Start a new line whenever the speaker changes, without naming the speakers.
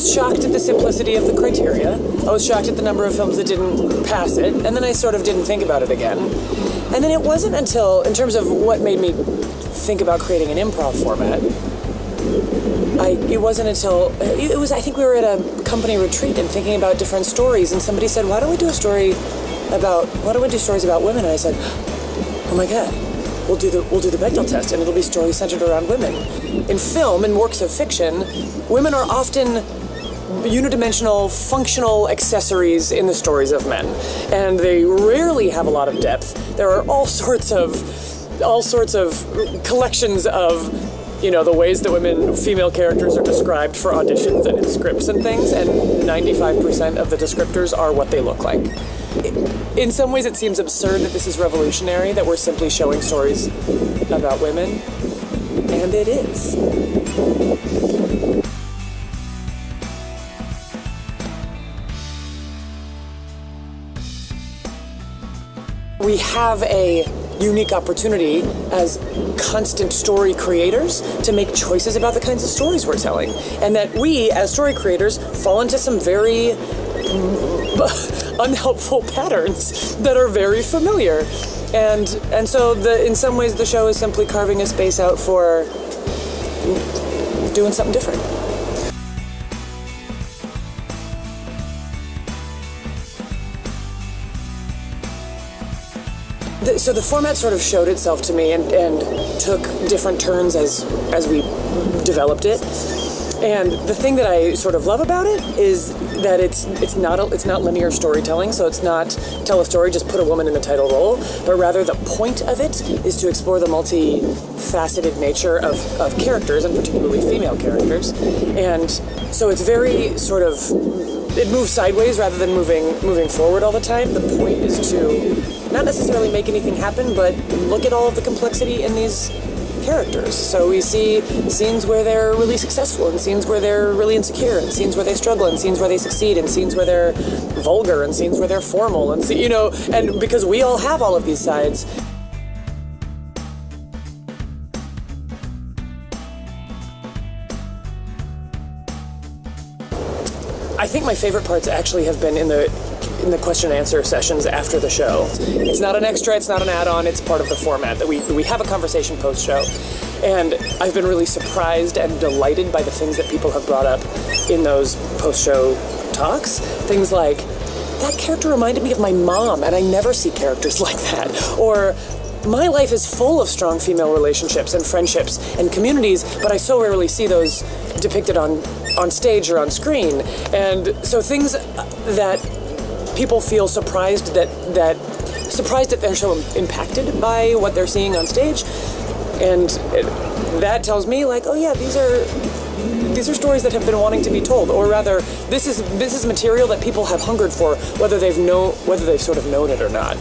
was shocked at the simplicity of the criteria. I was shocked at the number of films that didn't pass it, and then I sort of didn't think about it again. And then it wasn't until, in terms of what made me think about creating an improv format, it wasn't until, I think we were at a company retreat and thinking about different stories, and somebody said, why don't we do stories about women? And I said, oh my God, we'll do the Bechdel Test, and it'll be stories centered around women. In film and works of fiction, women are often unidimensional, functional accessories in the stories of men, and they rarely have a lot of depth. There are all sorts of collections of, the ways that female characters are described for auditions and in scripts and things, and 95% of the descriptors are what they look like. In some ways, it seems absurd that this is revolutionary, that we're simply showing stories about women, and it is. We have a unique opportunity as constant story creators to make choices about the kinds of stories we're telling, and that we, as story creators, fall into some very unhelpful patterns that are very familiar, and so in some ways the show is simply carving a space out for doing something different. So the format sort of showed itself to me and took different turns as we developed it. And the thing that I sort of love about it is that it's not linear storytelling. So it's not tell a story, just put a woman in the title role, but rather the point of it is to explore the multifaceted nature of characters, and particularly female characters. And so it's very it moves sideways rather than moving forward all the time. The point is to not necessarily make anything happen, but look at all of the complexity in these characters. So we see scenes where they're really successful, and scenes where they're really insecure, and scenes where they struggle, and scenes where they succeed, and scenes where they're vulgar, and scenes where they're formal, and and because we all have all of these sides. I think my favorite parts actually have been in the question and answer sessions after the show. It's not an extra, it's not an add-on, it's part of the format that we have a conversation post-show. And I've been really surprised and delighted by the things that people have brought up in those post-show talks. Things like, that character reminded me of my mom, and I never see characters like that. Or, my life is full of strong female relationships and friendships and communities, but I so rarely see those depicted on stage or on screen. And so things that people feel surprised that they're so impacted by what they're seeing on stage, and that tells me, like, oh yeah, these are stories that have been wanting to be told, or rather, this is material that people have hungered for, whether they've sort of known it or not.